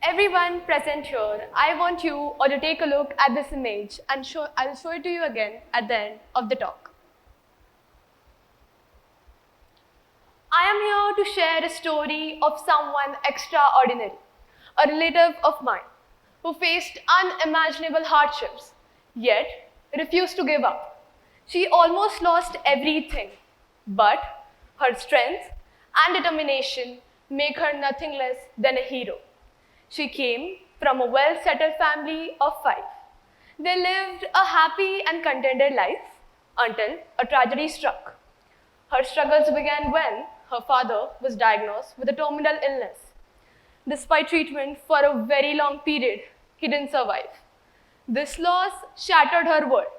Everyone present here, I want you all to take a look at this image and I'll show it to you again at the end of the talk. I am here to share a story of someone extraordinary, a relative of mine who faced unimaginable hardships, yet refused to give up. She almost lost everything, but her strength and determination make her nothing less than a hero. She came from a well-settled family of five. They lived a happy and contented life until a tragedy struck. Her struggles began when her father was diagnosed with a terminal illness. Despite treatment for a very long period, he didn't survive. This loss shattered her world,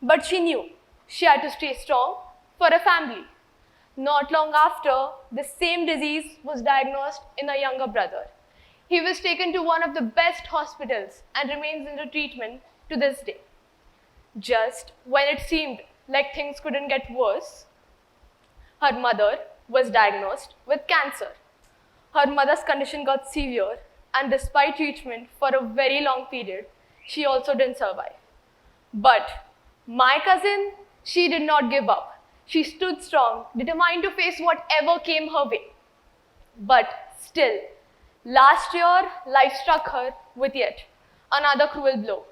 but she knew she had to stay strong for a family. Not long after, the same disease was diagnosed in her younger brother. He was taken to one of the best hospitals and remains under treatment to this day. Just when it seemed like things couldn't get worse, her mother was diagnosed with cancer. Her mother's condition got severe, and despite treatment for a very long period, she also didn't survive. But my cousin, she did not give up. She stood strong, determined to face whatever came her way. But still, last year, life struck her with yet another cruel blow.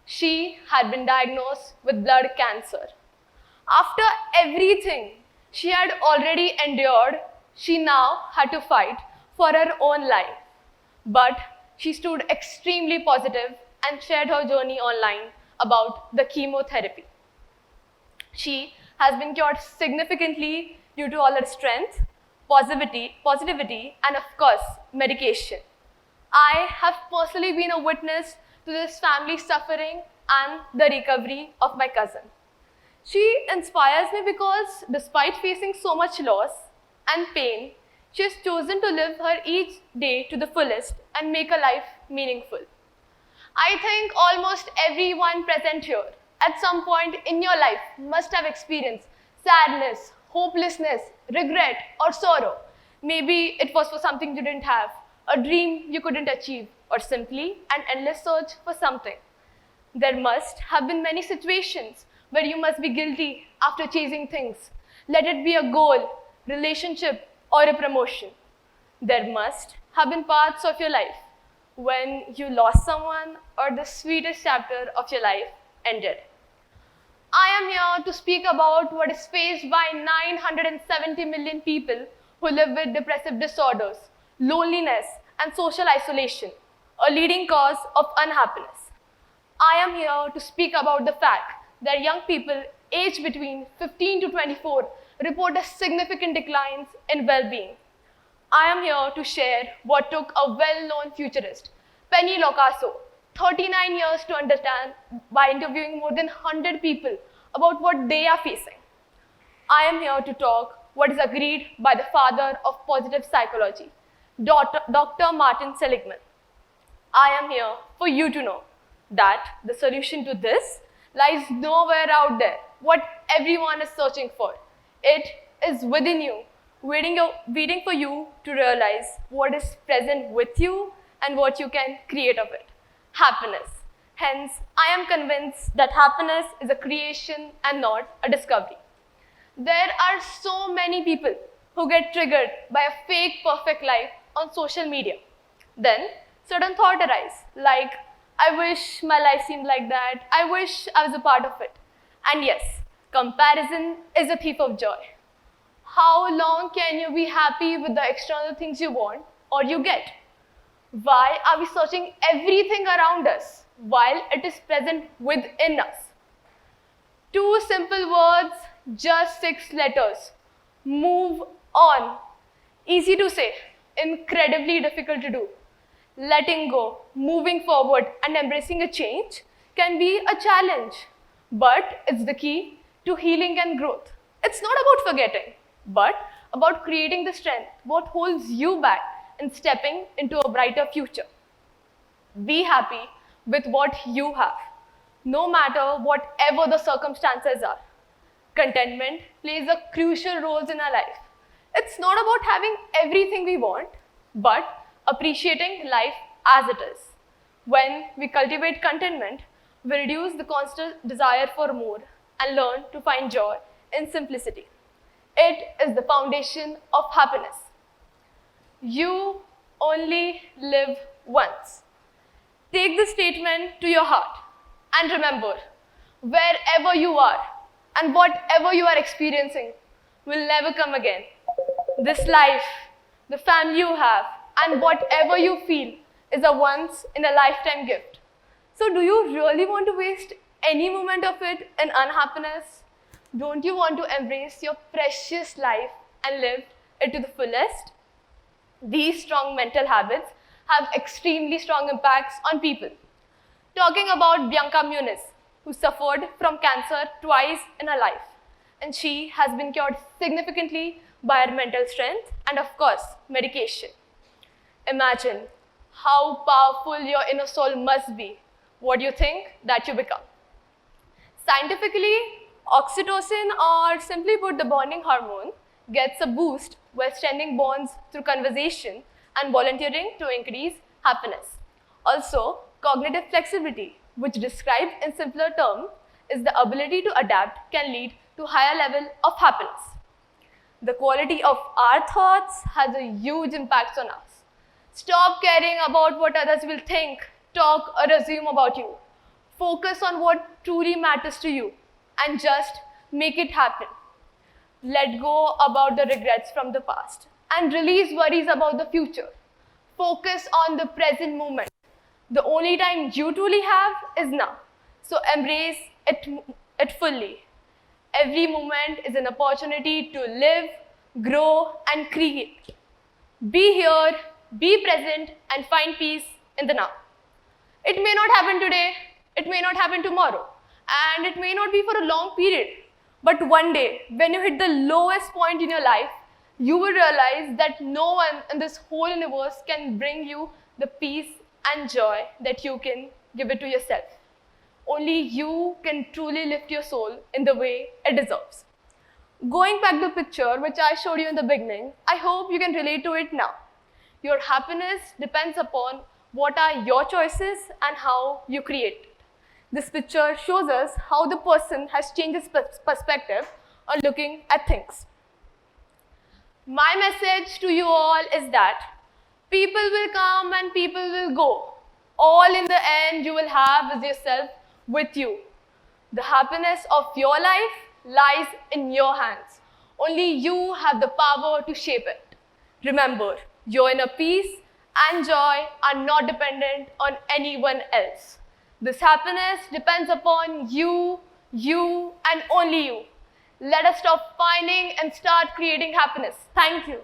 She had been diagnosed with blood cancer. After everything she had already endured, she now had to fight for her own life. But she stood extremely positive and shared her journey online about the chemotherapy. She has been cured significantly due to all her strength, positivity, and of course, medication. I have personally been a witness to this family suffering and the recovery of my cousin. She inspires me because despite facing so much loss and pain, she has chosen to live her each day to the fullest and make her life meaningful. I think almost everyone present here at some point in your life must have experienced sadness, hopelessness, regret, or sorrow. Maybe it was for something you didn't have, a dream you couldn't achieve, or simply an endless search for something. There must have been many situations where you must be guilty after chasing things. Let it be a goal, relationship, or a promotion. There must have been parts of your life when you lost someone or the sweetest chapter of your life ended. I am here to speak about what is faced by 970 million people who live with depressive disorders, loneliness, and social isolation, a leading cause of unhappiness. I am here to speak about the fact that young people aged between 15 to 24 report a significant declines in well-being. I am here to share what took a well-known futurist, Penny Locasso, 39 years to understand by interviewing more than 100 people about what they are facing. I am here to talk what is agreed by the father of positive psychology, Dr. Martin Seligman. I am here for you to know that the solution to this lies nowhere out there, what everyone is searching for. It is within you, waiting for you to realize what is present with you and what you can create of it. Happiness. Hence, I am convinced that happiness is a creation and not a discovery. There are so many people who get triggered by a fake perfect life on social media. Then, certain thoughts arise, like, I wish my life seemed like that, I wish I was a part of it. And yes, comparison is a thief of joy. How long can you be happy with the external things you want or you get? Why are we searching everything around us while it is present within us? Two simple words, just 6 letters. Move on. Easy to say, incredibly difficult to do. Letting go, moving forward, and embracing a change can be a challenge, but it's the key to healing and growth. It's not about forgetting, but about creating the strength what holds you back and stepping into a brighter future. Be happy with what you have, no matter whatever the circumstances are. Contentment plays a crucial role in our life. It's not about having everything we want, but appreciating life as it is. When we cultivate contentment, we reduce the constant desire for more and learn to find joy in simplicity. It is the foundation of happiness. You only live once. Take this statement to your heart and remember, wherever you are and whatever you are experiencing will never come again. This life, the family you have, and whatever you feel is a once in a lifetime gift. So do you really want to waste any moment of it in unhappiness? Don't you want to embrace your precious life and live it to the fullest? These strong mental habits have extremely strong impacts on people. Talking about Bianca Muniz, who suffered from cancer twice in her life, and she has been cured significantly by her mental strength and, of course, medication. Imagine how powerful your inner soul must be. What do you think that you become? Scientifically, oxytocin, or simply put the bonding hormone, gets a boost while strengthening bonds through conversation and volunteering to increase happiness. Also, cognitive flexibility, which described in simpler terms is the ability to adapt, can lead to higher level of happiness. The quality of our thoughts has a huge impact on us. Stop caring about what others will think, talk, or assume about you. Focus on what truly matters to you and just make it happen. Let go about the regrets from the past and release worries about the future. Focus on the present moment. The only time you truly have is now. So embrace it fully. Every moment is an opportunity to live, grow, and create. Be here, be present, and find peace in the now. It may not happen today, it may not happen tomorrow, and it may not be for a long period. But one day, when you hit the lowest point in your life, you will realize that no one in this whole universe can bring you the peace and joy that you can give it to yourself. Only you can truly lift your soul in the way it deserves. Going back to the picture which I showed you in the beginning, I hope you can relate to it now. Your happiness depends upon what are your choices and how you create it. This picture shows us how the person has changed his perspective on looking at things. My message to you all is that people will come and people will go. All in the end you will have is yourself with you. The happiness of your life lies in your hands. Only you have the power to shape it. Remember, your inner peace and joy are not dependent on anyone else. This happiness depends upon you, and only you. Let us stop finding and start creating happiness. Thank you.